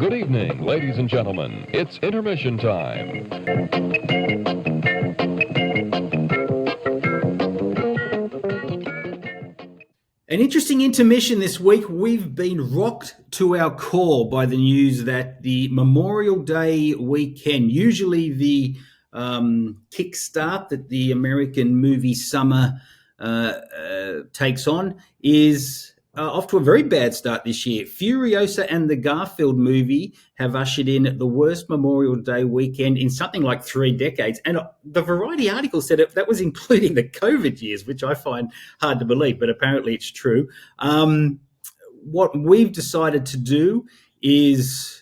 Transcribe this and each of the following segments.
Good evening, ladies and gentlemen. It's intermission time. An interesting intermission this week. We've been rocked to our core by the news that the Memorial Day weekend, usually the kickstart that the American movie summer takes on, is off to a very bad start this year. Furiosa and the Garfield movie have ushered in the worst Memorial Day weekend in something like 3 decades. And the Variety article said that was including the COVID years, which I find hard to believe, but apparently it's true. What we've decided to do is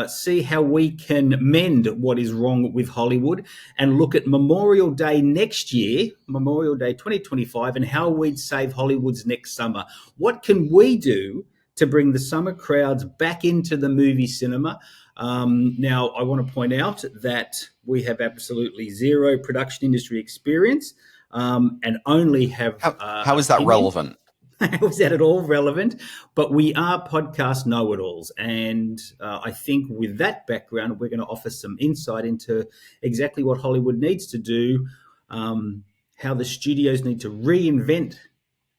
see how we can mend what is wrong with Hollywood and look at Memorial Day next year, Memorial Day 2025, and how we'd save Hollywood's next summer. What can we do to bring the summer crowds back into the movie cinema? Now, I want to point out that we have absolutely zero production industry experience and only have... How is that relevant? How is that at all relevant? But we are podcast know-it-alls. And I think with that background, we're going to offer some insight into exactly what Hollywood needs to do, how the studios need to reinvent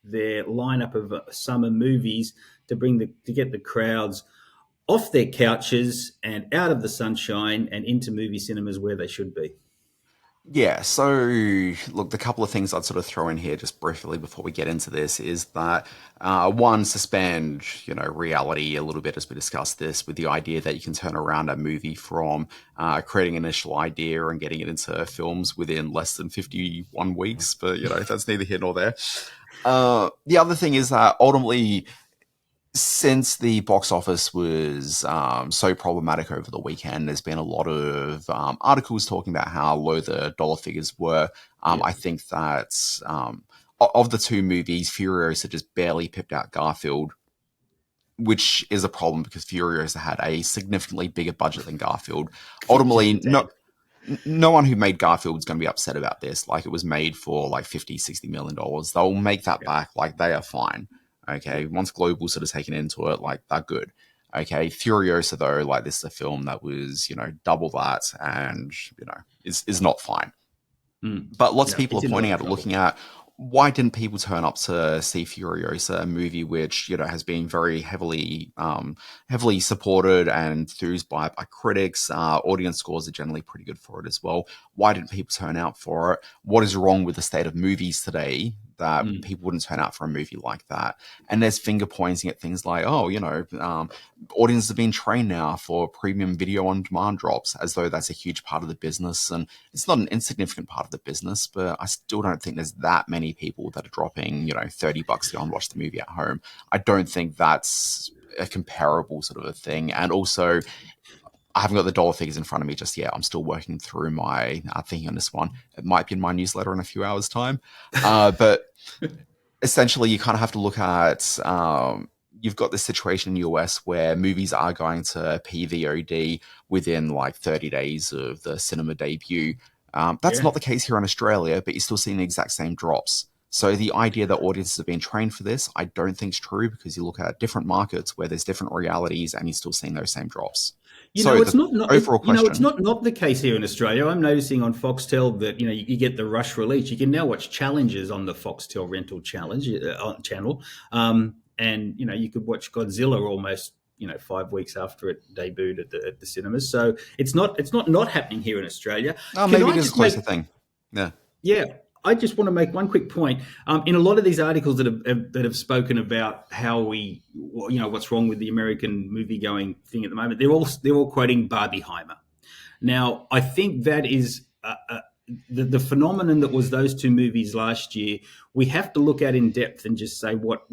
their lineup of summer movies to get the crowds off their couches and out of the sunshine and into movie cinemas where they should be. Yeah, so look, the couple of things I'd sort of throw in here just briefly before we get into this is that one, suspend, reality a little bit as we discussed this with the idea that you can turn around a movie from creating an initial idea and getting it into films within less than 51 weeks, but that's neither here nor there. The other thing is that ultimately, since the box office was so problematic over the weekend, there's been a lot of articles talking about how low the dollar figures were. I think that of the two movies, Furiosa just barely pipped out Garfield, which is a problem because Furiosa had a significantly bigger budget than Garfield. Ultimately, no one who made Garfield is going to be upset about this. Like, it was made for like $50-60 million. They'll make that back. Like, they are fine. Okay, once Global sort of taken into it, like, they're good. Okay, Furiosa, though, like, this is a film that was, double that and, is not fine. But lots of people are pointing out, looking at, why didn't people turn up to see Furiosa, a movie which, has been very heavily supported and enthused by critics. Audience scores are generally pretty good for it as well. Why didn't people turn out for it? What is wrong with the state of movies today that people wouldn't turn out for a movie like that? And there's finger pointing at things like, audiences have been trained now for premium video on demand drops, as though that's a huge part of the business. And it's not an insignificant part of the business, but I still don't think there's that many people that are dropping, $30 to go and watch the movie at home. I don't think that's a comparable sort of a thing. And also, I haven't got the dollar figures in front of me just yet. I'm still working through my thinking on this one. It might be in my newsletter in a few hours' time. But essentially, you kind of have to look at, you've got this situation in the US where movies are going to PVOD within like 30 days of the cinema debut. That's not the case here in Australia, but you're still seeing the exact same drops. So the idea that audiences have been trained for this, I don't think is true, because you look at different markets where there's different realities and you're still seeing those same drops. It's not the case here in Australia. I'm noticing on Foxtel that you get the rush release. You can now watch challenges on the Foxtel rental channel, and you could watch Godzilla almost 5 weeks after it debuted at the cinemas. So it's not happening here in Australia. Maybe it is a closer thing. Yeah. I just want to make one quick point. In a lot of these articles that have spoken about how what's wrong with the American movie-going thing at the moment, they're all quoting Barbieheimer. Now, I think that is the phenomenon that was those two movies last year. We have to look at in depth and just say what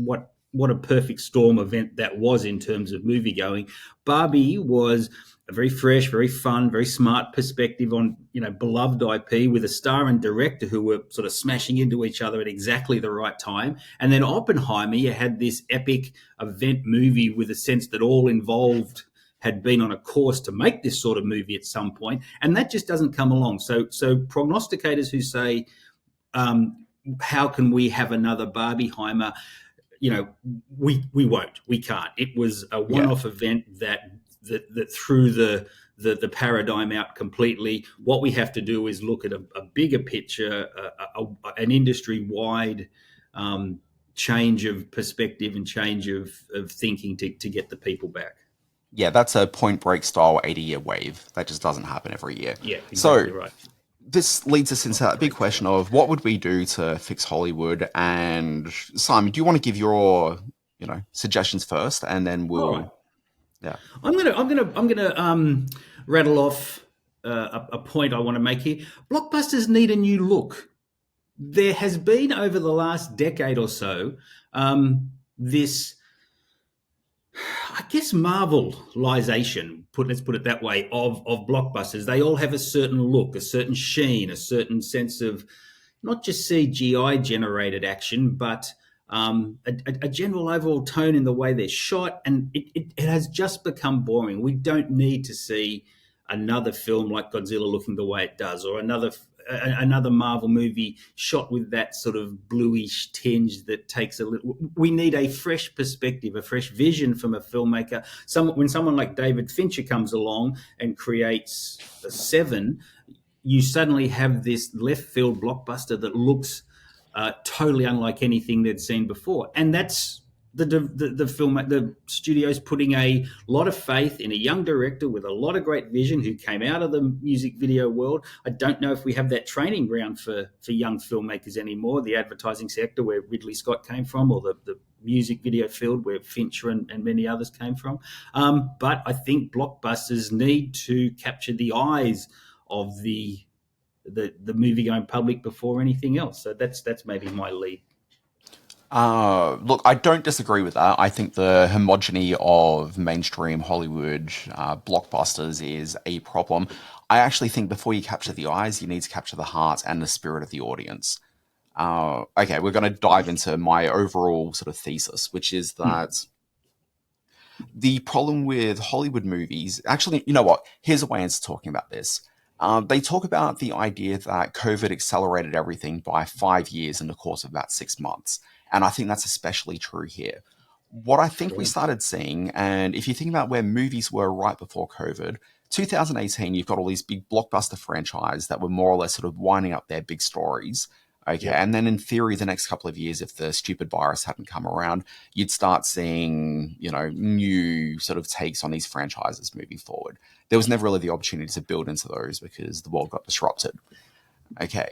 a perfect storm event that was in terms of movie-going. Barbie was a very fresh, very fun, very smart perspective on, beloved IP with a star and director who were sort of smashing into each other at exactly the right time. And then Oppenheimer, you had this epic event movie with a sense that all involved had been on a course to make this sort of movie at some point. And that just doesn't come along. So prognosticators who say, how can we have another Barbieheimer? We won't. We can't. It was a one-off event that that threw the paradigm out completely. What we have to do is look at a bigger picture, an industry wide change of perspective and change of thinking to get the people back. Yeah, that's a Point Break style 80-year wave. That just doesn't happen every year. Yeah, So exactly right. this leads us into that big question of what would we do to fix Hollywood? And Simon, do you want to give your, suggestions first, and then All right. yeah. I'm gonna rattle off a point I want to make here. Blockbusters need a new look. There has been over the last decade or so this, I guess, Marvelization, let's put it that way, of blockbusters. They all have a certain look, a certain sheen, a certain sense of not just CGI generated action, but a general overall tone in the way they're shot. And it has just become boring. We don't need to see another film like Godzilla looking the way it does, or another Marvel movie shot with that sort of bluish tinge that takes a little. We need a fresh perspective, a fresh vision from a filmmaker. When someone like David Fincher comes along and creates Seven, you suddenly have this left field blockbuster that looks totally unlike anything they'd seen before, and that's the studio's putting a lot of faith in a young director with a lot of great vision who came out of the music video world. I don't know if we have that training ground for young filmmakers anymore, the advertising sector where Ridley Scott came from, or the music video field where Fincher and many others came from. But I think blockbusters need to capture the eyes of the movie-going public before anything else. So that's maybe my lead. Look, I don't disagree with that. I think the homogeny of mainstream Hollywood blockbusters is a problem. I actually think before you capture the eyes, you need to capture the heart and the spirit of the audience. Okay, we're going to dive into my overall sort of thesis, which is that the problem with Hollywood movies, actually, you know what? Here's a way into talking about this. They talk about the idea that COVID accelerated everything by 5 years in the course of about 6 months. And I think that's especially true here. What I think we started seeing, and if you think about where movies were right before COVID, 2018, you've got all these big blockbuster franchises that were more or less sort of winding up their big stories. Okay, yeah. And then in theory, the next couple of years, if the stupid virus hadn't come around, you'd start seeing, new sort of takes on these franchises moving forward. There was never really the opportunity to build into those because the world got disrupted. Okay.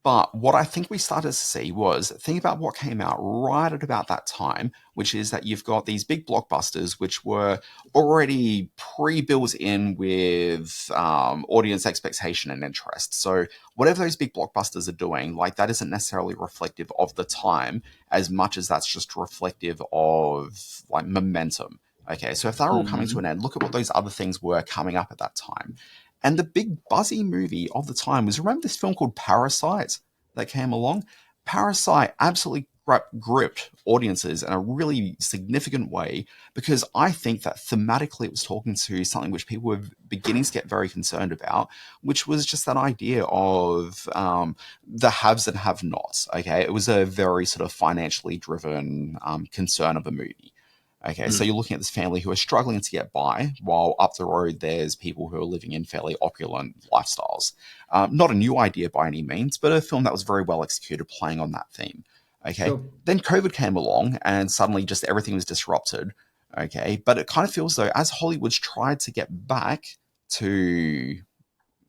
But what I think we started to see was, think about what came out right at about that time, which is that you've got these big blockbusters, which were already pre-built in with audience expectation and interest. So whatever those big blockbusters are doing, like that isn't necessarily reflective of the time as much as that's just reflective of like momentum. Okay, so if they're all coming to an end, look at what those other things were coming up at that time. And the big buzzy movie of the time was, remember this film called Parasite that came along? Parasite absolutely gripped audiences in a really significant way because I think that thematically it was talking to something which people were beginning to get very concerned about, which was just that idea of the haves and have-nots. Okay, it was a very sort of financially driven concern of a movie. Okay, so you're looking at this family who are struggling to get by, while up the road there's people who are living in fairly opulent lifestyles. Not a new idea by any means, but a film that was very well executed playing on that theme. Okay, sure. Then COVID came along and suddenly just everything was disrupted. Okay, but it kind of feels though as Hollywood's tried to get back to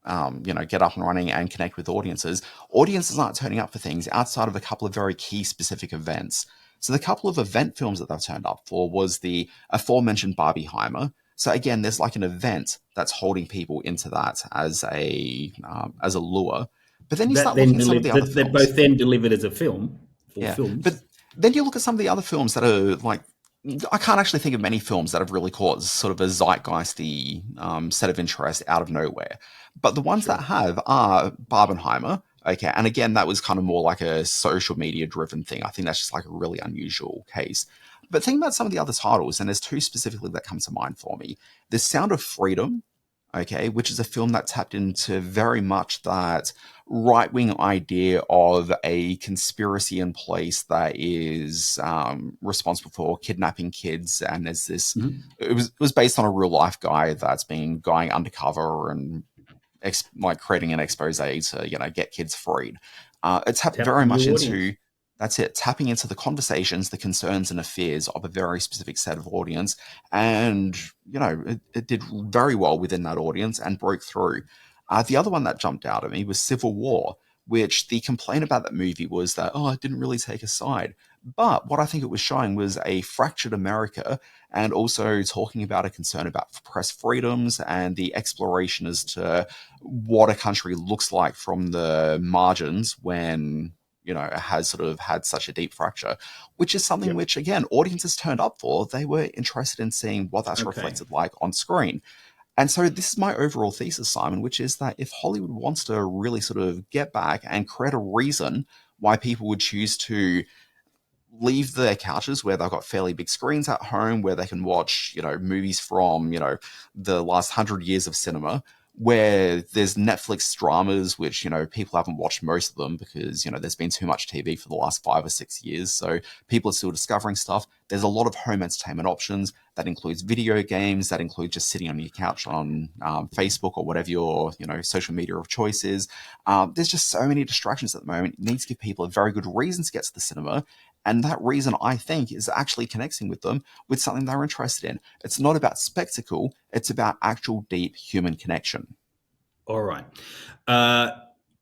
get up and running and connect with audiences aren't turning up for things outside of a couple of very key specific events. So the couple of event films that they've turned up for was the aforementioned Barbieheimer. So again, there's like an event that's holding people into that as a lure. But then you start looking at some of the other films. They're both then delivered as a film. Films. But then you look at some of the other films that are like, I can't actually think of many films that have really caused sort of a zeitgeisty set of interest out of nowhere. But the ones that have are Barbenheimer. Okay, and again, that was kind of more like a social media driven thing. I think that's just like a really unusual case. But think about some of the other titles, and there's two specifically that come to mind for me. There's Sound of Freedom, okay, which is a film that tapped into very much that right-wing idea of a conspiracy in place that is responsible for kidnapping kids, and there's this. Mhm. It was based on a real life guy that's been going undercover and like creating an expose to get kids freed. It's very Tapping much your audience. into that's it, tapping into the conversations, the concerns, and the fears of a very specific set of audience, and it did very well within that audience and broke through. The other one that jumped out at me was Civil War, which the complaint about that movie was that it didn't really take a side. But what I think it was showing was a fractured America, and also talking about a concern about press freedoms and the exploration as to what a country looks like from the margins when it has sort of had such a deep fracture, which is something Yep. which, again, audiences turned up for. They were interested in seeing what that's Okay. reflected like on screen. And so this is my overall thesis, Simon, which is that if Hollywood wants to really sort of get back and create a reason why people would choose to leave their couches where they've got fairly big screens at home, where they can watch, movies from, the last 100 years of cinema, where there's Netflix dramas, which, people haven't watched most of them because, there's been too much TV for the last 5 or 6 years. So people are still discovering stuff. There's a lot of home entertainment options. That includes video games. That includes just sitting on your couch on Facebook or whatever your, social media of choice is. There's just so many distractions at the moment. It needs to give people a very good reason to get to the cinema. And that reason, I think, is actually connecting with them with something they're interested in. It's not about spectacle. It's about actual deep human connection. All right. Uh,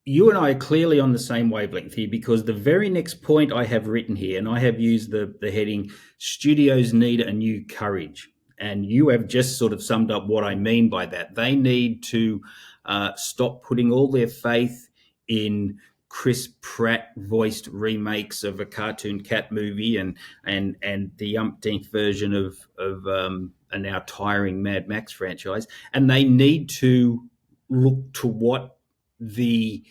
you and I are clearly on the same wavelength here, because the very next point I have written here, and I have used the heading, studios need a new courage. And you have just sort of summed up what I mean by that. They need to stop putting all their faith in Chris Pratt voiced remakes of a cartoon cat movie and the umpteenth version of a now tiring Mad Max franchise. And they need to look to what the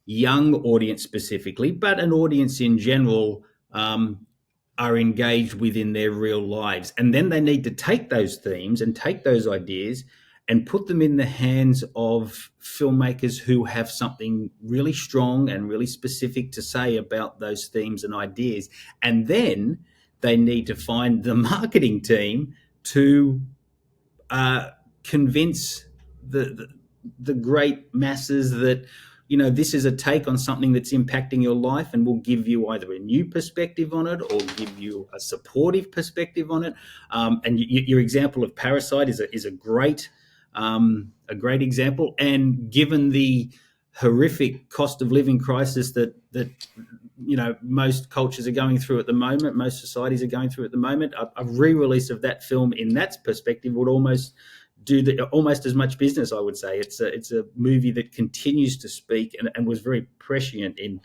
young audience specifically, but an audience in general, are engaged with in their real lives. And then they need to take those themes and take those ideas and put them in the hands of filmmakers who have something really strong and really specific to say about those themes and ideas. And then they need to find the marketing team to convince the great masses that this is a take on something that's impacting your life and will give you either a new perspective on it or give you a supportive perspective on it. And your example of Parasite is a great example. And given the horrific cost of living crisis that most cultures are going through at the moment, most societies are going through at the moment, a re-release of that film in that perspective would almost do almost as much business. I would say it's a movie that continues to speak and was very prescient in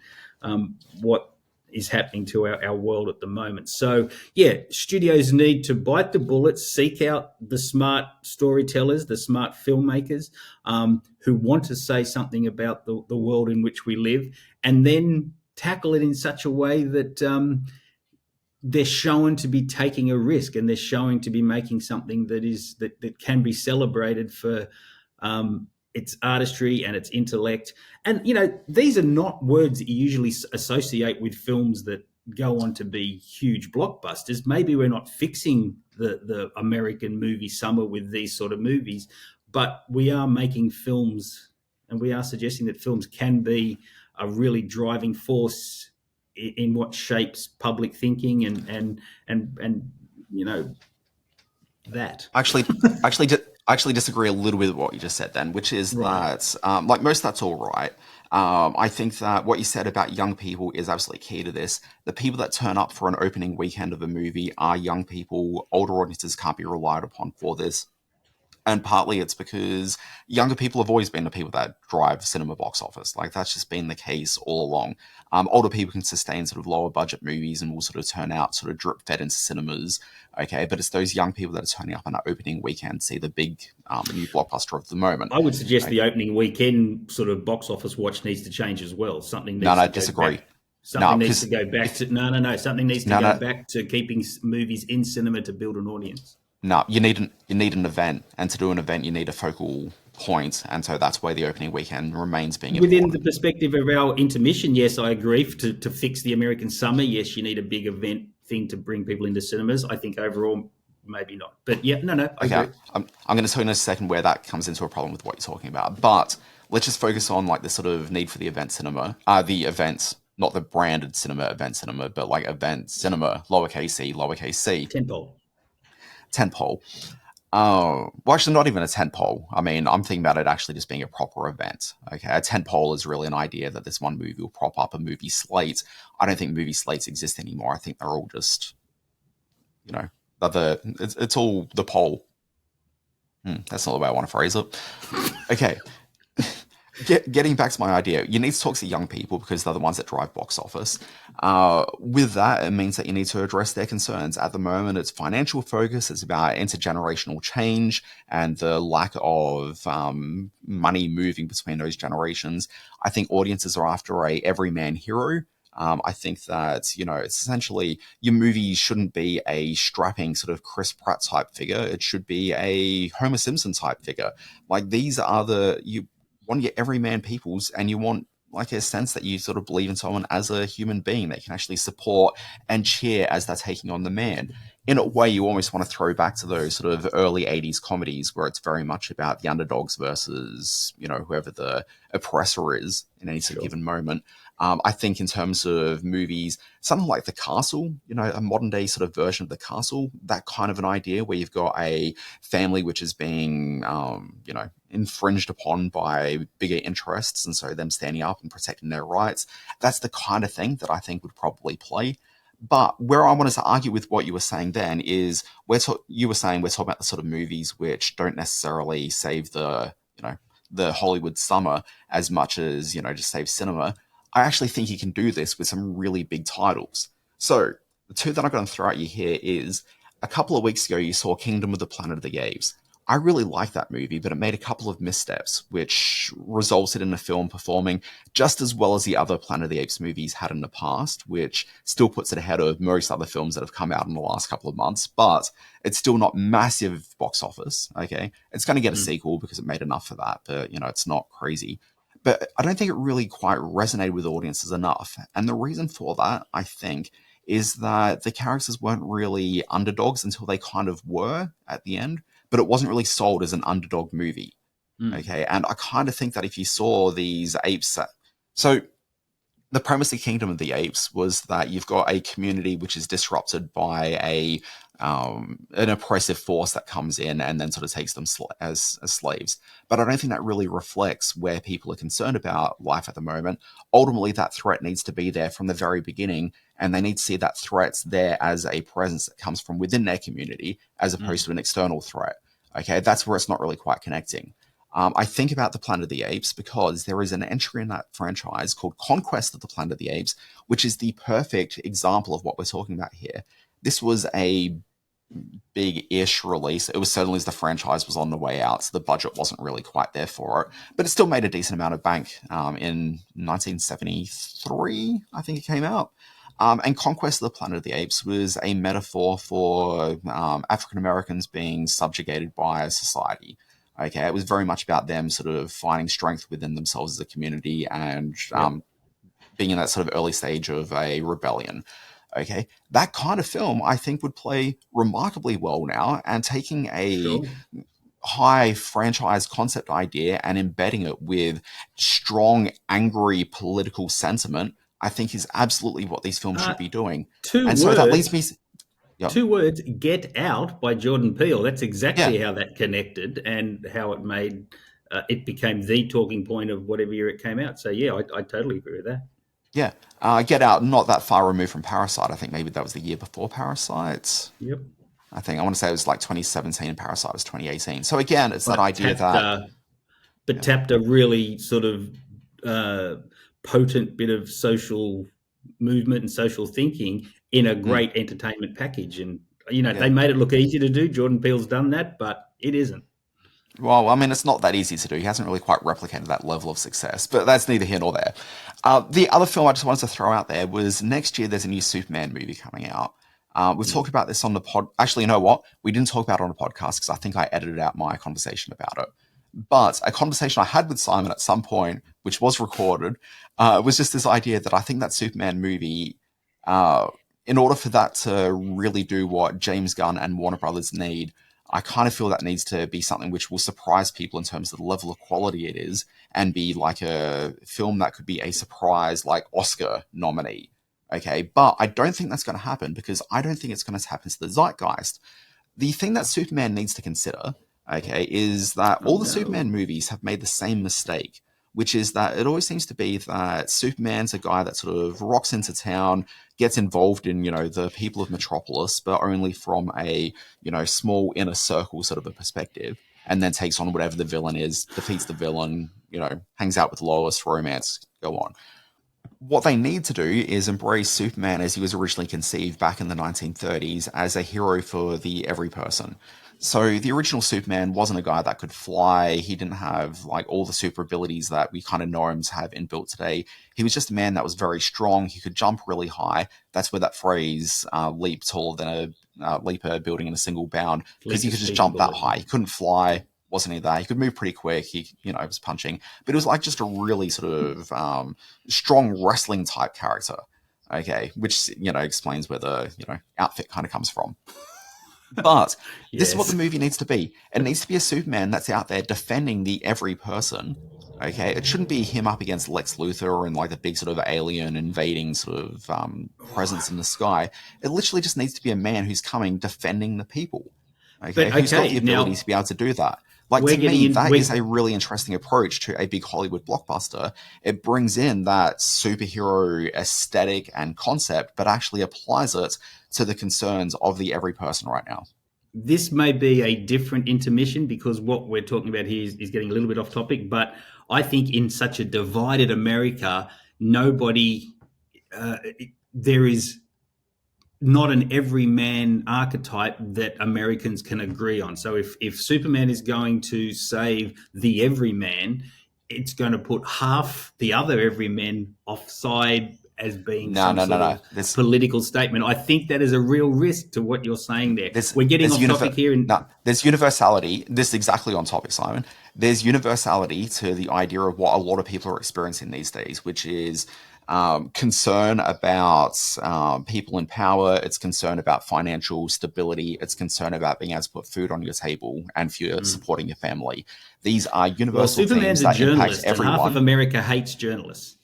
what is happening to our world at the moment. So yeah, studios need to bite the bullet, seek out the smart storytellers, the smart filmmakers who want to say something about the world in which we live, and then tackle it in such a way that they're shown to be taking a risk, and they're showing to be making something that can be celebrated for its artistry and its intellect. And these are not words that you usually associate with films that go on to be huge blockbusters. Maybe we're not fixing the American movie summer with these sort of movies, but we are making films, and we are suggesting that films can be a really driving force in what shapes public thinking and that. Actually, actually disagree a little bit with what you just said then, which is Right. that like most of that's all right. I think that what you said about young people is absolutely key to this. The people that turn up for an opening weekend of a movie are young people. Older audiences can't be relied upon for this. And partly it's because younger people have always been the people that drive cinema box office. Like that's just been the case all along. Older people can sustain sort of lower budget movies and will sort of turn out sort of drip fed into cinemas. Okay, but it's those young people that are turning up on that opening weekend to see the big new blockbuster of the moment. I would suggest Okay. the opening weekend sort of box office watch needs to change as well. Something No, needs no, to go disagree. back. No, Something needs to because go back if to no. Something needs to no, go no, back to keeping movies in cinema to build an audience. no, you need an event, and to do an event, you need a focal point, and so that's why the opening weekend remains being Within the important. perspective of our intermission, yes, I agree. To fix the American summer, yes, you need a big event thing to bring people into cinemas. I think overall, maybe not. But yeah, no, I Okay, agree. I'm going to tell you in a second where that comes into a problem with what you're talking about, but let's just focus on like the sort of need for the event cinema, the events, not the branded cinema, event cinema, but like event cinema, lowercase c, Tentpole. tentpole. Well, actually, not even a tentpole. I mean, I'm thinking about it actually just being a proper event. Okay, a tentpole is really an idea that this one movie will prop up a movie slate. I don't think movie slates exist anymore. I think they're all just, it's all the pole. That's not the way I want to phrase it. Okay, getting back to my idea, you need to talk to young people because they're the ones that drive box office. With that, it means that you need to address their concerns. At the moment, it's financial focus. It's about intergenerational change and the lack of money moving between those generations. I think audiences are after a everyman hero. I think that, it's essentially your movie shouldn't be a strapping sort of Chris Pratt type figure. It should be a Homer Simpson type figure. Like these are you want your everyman peoples, and you want like a sense that you sort of believe in someone as a human being that can actually support and cheer as they're taking on the man. In a way, you almost want to throw back to those sort of early 80s comedies where it's very much about the underdogs versus, whoever the oppressor is in any sort of given moment. I think in terms of movies, something like The Castle, a modern day sort of version of The Castle, that kind of an idea where you've got a family which is being, infringed upon by bigger interests, and so them standing up and protecting their rights. That's the kind of thing that I think would probably play. But where I wanted to argue with what you were saying then is you were saying we're talking about the sort of movies which don't necessarily save the Hollywood summer as much as, just save cinema. I actually think you can do this with some really big titles. So the two that I'm going to throw at you here is a couple of weeks ago you saw Kingdom of the Planet of the Apes. I really liked that movie, but it made a couple of missteps, which resulted in the film performing just as well as the other Planet of the Apes movies had in the past, which still puts it ahead of most other films that have come out in the last couple of months, but it's still not massive box office, okay? It's going to get a sequel because it made enough for that, but, it's not crazy. But I don't think it really quite resonated with audiences enough. And the reason for that, I think, is that the characters weren't really underdogs until they kind of were at the end, but it wasn't really sold as an underdog movie. Okay. And I kind of think that if you saw these apes, so the premise of Kingdom of the Apes was that you've got a community which is disrupted by an oppressive force that comes in and then sort of takes them as slaves. But I don't think that really reflects where people are concerned about life at the moment. Ultimately, that threat needs to be there from the very beginning, and they need to see that threat's there as a presence that comes from within their community as opposed to an external threat. Okay, that's where it's not really quite connecting. I think about the Planet of the Apes because there is an entry in that franchise called Conquest of the Planet of the Apes, which is the perfect example of what we're talking about here. This was a big-ish release. It was certainly as the franchise was on the way out, so the budget wasn't really quite there for it, but it still made a decent amount of bank in 1973, I think it came out. And Conquest of the Planet of the Apes was a metaphor for African Americans being subjugated by society. Okay, it was very much about them sort of finding strength within themselves as a community and being in that sort of early stage of a rebellion. Okay, that kind of film I think would play remarkably well now, and taking a high franchise concept idea and embedding it with strong, angry political sentiment, I think is absolutely what these films should be doing. And so that leads me. Yeah. 2 words, Get Out by Jordan Peele. That's exactly Yeah. how that connected and how it made it became the talking point of whatever year it came out. So, yeah, I totally agree with that. Yeah. Get Out, not that far removed from Parasite. I think maybe that was the year before Parasite. Yep. I want to say it was like 2017 and Parasite was 2018. So again, it's that idea that... tapped a really sort of potent bit of social movement and social thinking in a great entertainment package. And, they made it look easy to do. Jordan Peele's done that, but it isn't. Well, I mean, it's not that easy to do. He hasn't really quite replicated that level of success, but that's neither here nor there. The other film I just wanted to throw out there was next year there's a new Superman movie coming out. We've talked about this on the pod. Actually, you know what? We didn't talk about it on the podcast because I think I edited out my conversation about it. But a conversation I had with Simon at some point, which was recorded, was just this idea that I think that Superman movie, uh, in order for that to really do what James Gunn and Warner Brothers need, I kind of feel that needs to be something which will surprise people in terms of the level of quality it is, and be like a film that could be a surprise, like Oscar nominee. Okay, but I don't think that's going to happen because I don't think it's going to happen to the zeitgeist. The thing that Superman needs to consider, okay, is that Oh all the no. Superman movies have made the same mistake, which is that it always seems to be that Superman's a guy that sort of rocks into town, gets involved in, the people of Metropolis, but only from a, small inner circle sort of a perspective, and then takes on whatever the villain is, defeats the villain, hangs out with Lois, romance, go on. What they need to do is embrace Superman as he was originally conceived back in the 1930s as a hero for the every person. So the original Superman wasn't a guy that could fly. He didn't have like all the super abilities that we kind of know him to have inbuilt today. He was just a man that was very strong. He could jump really high. That's where that phrase "leap taller than a leaper building in a single bound," because Leap he the could just speed of jump the that wind. high. He couldn't fly. Wasn't any of that. He could move pretty quick. He, was punching, but it was like just a really sort of strong wrestling type character. Okay, which explains where the outfit kind of comes from. But this is what the Yes. movie needs to be. It needs to be a Superman that's out there defending the every person. Okay, it shouldn't be him up against Lex Luthor and like the big sort of alien invading sort of presence in the sky. It literally just needs to be a man who's coming defending the people. Okay, But who's got the okay, ability now to be able to do that. Like we're to getting me, in. that is a really interesting approach to a big Hollywood blockbuster. It brings in that superhero aesthetic and concept, but actually applies it to the concerns of the every person right now. This may be a different intermission because what we're talking about here is getting a little bit off topic. But I think in such a divided America, nobody, uh, there is not an everyman archetype that Americans can agree on. So if Superman is going to save the everyman, it's going to put half the other everymen offside as being No, some no, no, sort no. of political statement. I think that is a real risk to what you're saying there. There's We're getting there's off topic univer- here, and no, there's universality. This is exactly on topic, Simon. There's universality to the idea of what a lot of people are experiencing these days, which is concern about people in power. It's concern about financial stability. It's concern about being able to put food on your table and for supporting your family. These are well, universal Superman's themes a that impact journalist, and half of everyone. America hates journalists.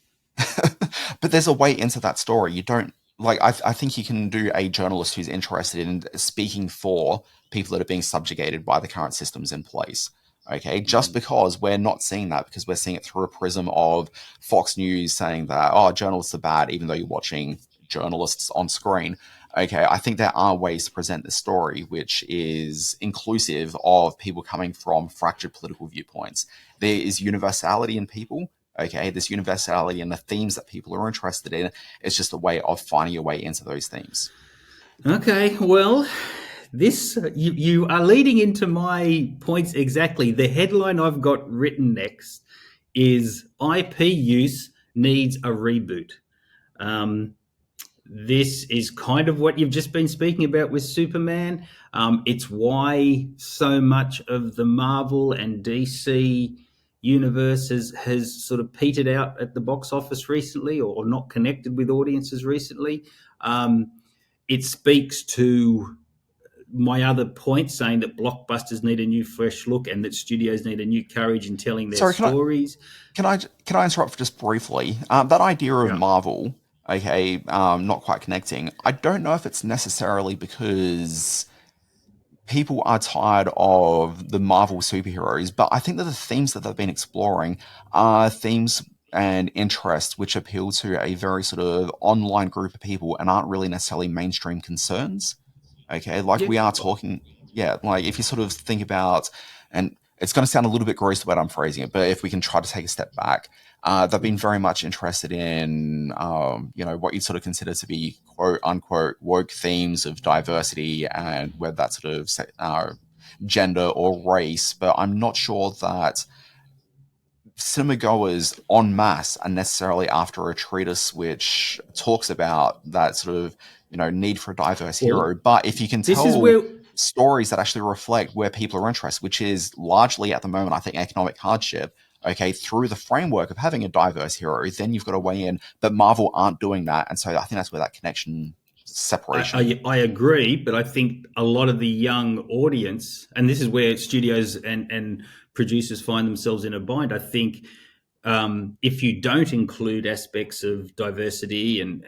But there's a way into that story. You don't like. I think you can do a journalist who's interested in speaking for people that are being subjugated by the current systems in place. Okay, just Mm. because we're not seeing that because we're seeing it through a prism of Fox News saying that journalists are bad, even though you're watching journalists on screen. Okay, I think there are ways to present the story which is inclusive of people coming from fractured political viewpoints. There is universality in people. Okay, this universality and the themes that people are interested in. It's just a way of finding your way into those themes. Okay, well, this you are leading into my points exactly. The headline I've got written next is IP use needs a reboot. Um, this is kind of what you've just been speaking about with Superman. It's why so much of the Marvel and DC universe has sort of petered out at the box office recently, or not connected with audiences recently. It speaks to my other point, saying that blockbusters need a new, fresh look, and that studios need a new courage in telling their Sorry, stories. can I interrupt just briefly? That idea of Yeah. Marvel, okay, not quite connecting. I don't know if it's necessarily because people are tired of the Marvel superheroes, but I think that the themes that they've been exploring are themes and interests which appeal to a very sort of online group of people and aren't really necessarily mainstream concerns. Okay, like Yeah. we are talking, yeah, like if you sort of think about, and it's going to sound a little bit gross the way I'm phrasing it, but if we can try to take a step back, they've been very much interested in, what you'd sort of consider to be quote unquote woke themes of diversity and whether that's sort of gender or race. But I'm not sure that cinema goers en masse are necessarily after a treatise which talks about that sort of need for a diverse hero. Well, But if you can this is where tell stories that actually reflect where people are interested, which is largely at the moment, I think, economic hardship. Okay, through the framework of having a diverse hero, then you've got to weigh in. But Marvel aren't doing that, and so I think that's where that connection separation. I agree, but I think a lot of the young audience, and this is where studios and producers find themselves in a bind. I think if you don't include aspects of diversity and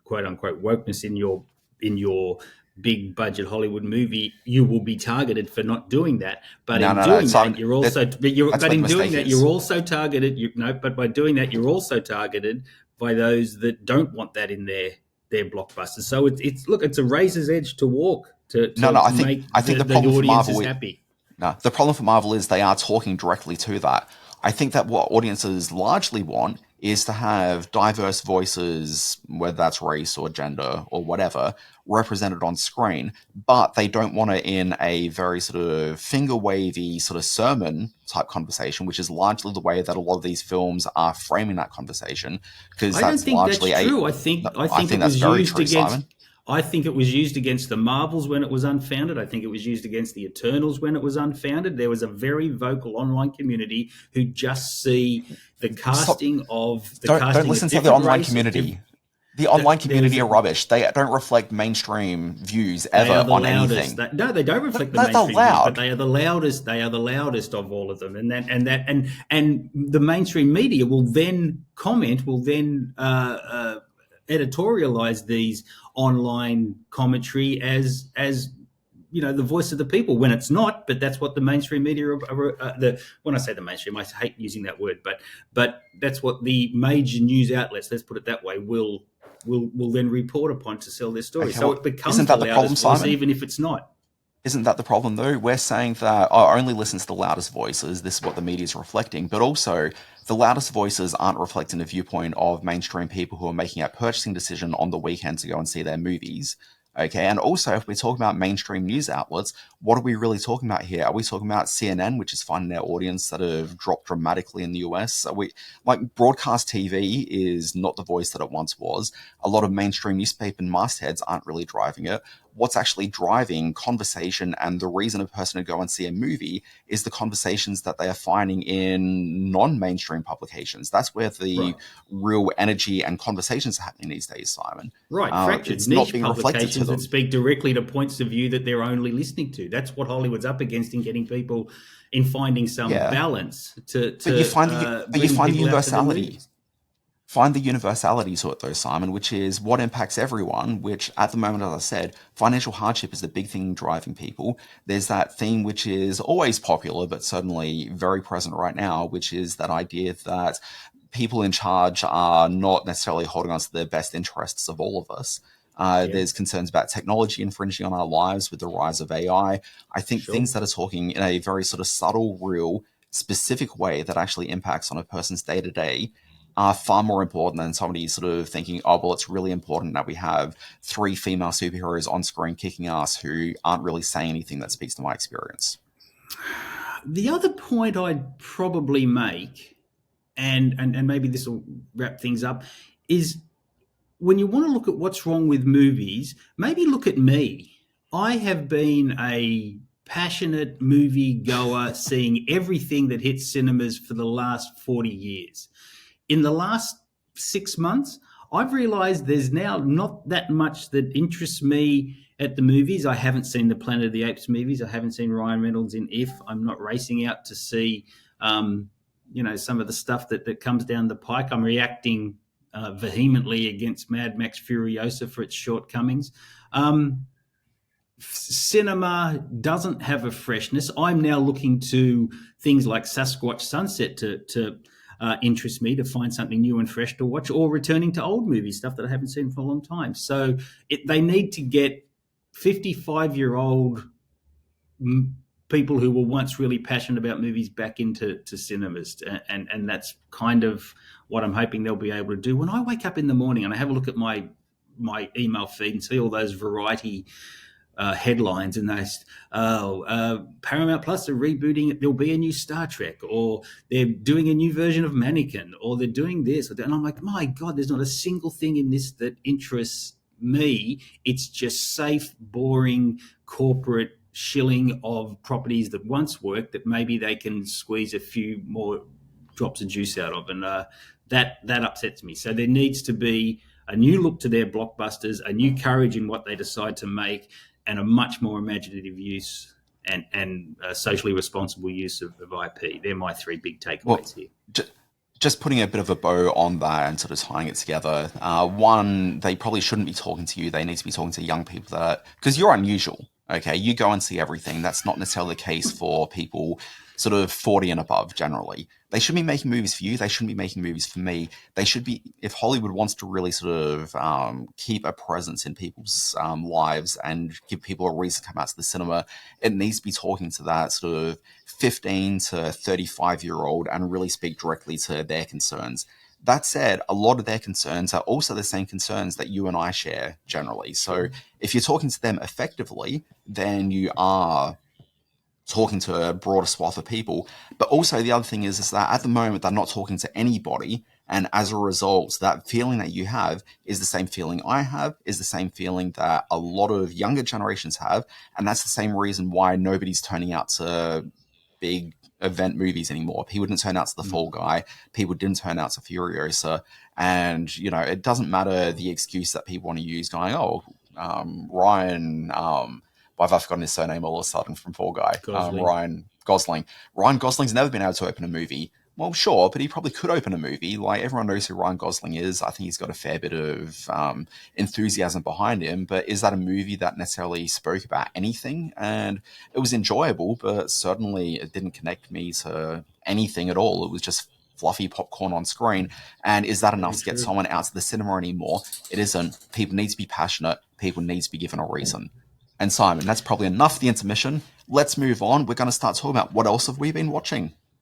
quote unquote wokeness in your big budget Hollywood movie, you will be targeted for not doing that. But No, in no, no. doing Simon, that, you're also that's but where the in doing mistake that, is. you're also targeted. But by doing that, you're also targeted by those that don't want that in their blockbusters. So it's a razor's edge to walk to No, no. make I think the the problem for audiences Marvel. happy. No, the problem for Marvel is they are talking directly to that. I think that what audiences largely want is to have diverse voices, whether that's race or gender or whatever, represented on screen, but they don't want it in a very sort of finger wavy sort of sermon type conversation, which is largely the way that a lot of these films are framing that conversation. Because I don't that's think that's largely true. no, I I think it think that's was very used true, against. Simon. I think it was used against the Marvels when it was unfounded. I think it was used against the Eternals when it was unfounded. There was a very vocal online community who just see the Stop. casting of Don't listen to the online community. The online community are rubbish. They don't reflect mainstream views They ever are the on loudest. anything. No, they don't reflect the They're mainstream views, loud. but they are the loudest. They are the loudest of all of them, and the mainstream media will then comment, will then editorialize these online commentary as the voice of the people when it's not. But that's what the mainstream media when I say the mainstream, I hate using that word, but that's what the major news outlets, let's put it that way, will then report upon to sell their story. Okay, So well, it becomes isn't that the problem, loudest voice, Simon? even if it's not. Isn't that the problem, though? We're saying that only listen to the loudest voices. This is what the media is reflecting. But also, the loudest voices aren't reflecting the viewpoint of mainstream people who are making a purchasing decision on the weekend to go and see their movies. Okay, and also, if we're talking about mainstream news outlets, what are we really talking about here? Are we talking about CNN, which is finding their audience that have dropped dramatically in the US? Are we broadcast TV is not the voice that it once was. A lot of mainstream newspaper mastheads aren't really driving it. What's actually driving conversation and the reason a person to go and see a movie is the conversations that they are finding in non-mainstream publications. That's where the real energy and conversations are happening these days, Simon. Right, fractured It's not niche being reflected to publications them. that speak directly to points of view that they're only listening to. That's what Hollywood's up against in getting people, in finding some balance to But you find the universality. movies. Find the universality to it, though, Simon, which is what impacts everyone, which at the moment, as I said, financial hardship is the big thing driving people. There's that theme which is always popular, but certainly very present right now, which is that idea that people in charge are not necessarily holding on to the best interests of all of us. There's concerns about technology infringing on our lives with the rise of AI. I think things that are talking in a very sort of subtle, real, specific way that actually impacts on a person's day-to-day are far more important than somebody sort of thinking, oh, well, it's really important that we have 3 female superheroes on screen kicking ass who aren't really saying anything that speaks to my experience. The other point I'd probably make, and maybe this will wrap things up, is when you want to look at what's wrong with movies, maybe look at me. I have been a passionate movie goer, seeing everything that hits cinemas for the last 40 years. In the last 6 months, I've realized there's now not that much that interests me at the movies. I haven't seen the Planet of the Apes movies. I haven't seen Ryan Reynolds in If. I'm not racing out to see, some of the stuff that comes down the pike. I'm reacting vehemently against Mad Max Furiosa for its shortcomings. Cinema doesn't have a freshness. I'm now looking to things like Sasquatch Sunset to interest me, to find something new and fresh to watch, or returning to old movies, stuff that I haven't seen for a long time. So they need to get 55-year-old people who were once really passionate about movies back into cinemas. And that's kind of what I'm hoping they'll be able to do. When I wake up in the morning and I have a look at my email feed and see all those variety headlines and Paramount Plus are rebooting it. There'll be a new Star Trek, or they're doing a new version of Mannequin, or they're doing this, and I'm like, my God, there's not a single thing in this that interests me, it's just safe, boring, corporate shilling of properties that once worked that maybe they can squeeze a few more drops of juice out of, and that upsets me. So there needs to be a new look to their blockbusters, a new courage in what they decide to make, and a much more imaginative use and socially responsible use of IP. They're my three big Well, takeaways here. just putting a bit of a bow on that and sort of tying it together. One, they probably shouldn't be talking to you. They need to be talking to young people because you're unusual. Okay, you go and see everything. That's not necessarily the case for people sort of 40 and above generally. They shouldn't be making movies for you. They shouldn't be making movies for me. They should be, if Hollywood wants to really sort of keep a presence in people's lives and give people a reason to come out to the cinema, it needs to be talking to that sort of 15 to 35-year-old and really speak directly to their concerns. That said, a lot of their concerns are also the same concerns that you and I share generally. So if you're talking to them effectively, then you are talking to a broader swath of people. But also the other thing is that at the moment they're not talking to anybody. And as a result, that feeling that you have is the same feeling I have, is the same feeling that a lot of younger generations have. And that's the same reason why nobody's turning out to big event movies anymore. People didn't turn out to The Fall Guy. People didn't turn out to Furiosa. And, you know, it doesn't matter the excuse that people want to use going, oh, Ryan, I've forgotten his surname all of a sudden from Fall Guy. Ryan Gosling. Ryan Gosling's never been able to open a movie. Well, sure, but he probably could open a movie. Like, everyone knows who Ryan Gosling is. I think he's got a fair bit of enthusiasm behind him. But is that a movie that necessarily spoke about anything? And it was enjoyable, but certainly it didn't connect me to anything at all. It was just fluffy popcorn on screen. And is that enough to get someone out to the cinema anymore? It isn't. People need to be passionate. People need to be given a reason. And Simon, that's probably enough for the intermission. Let's move on. We're going to start talking about what else have we been watching.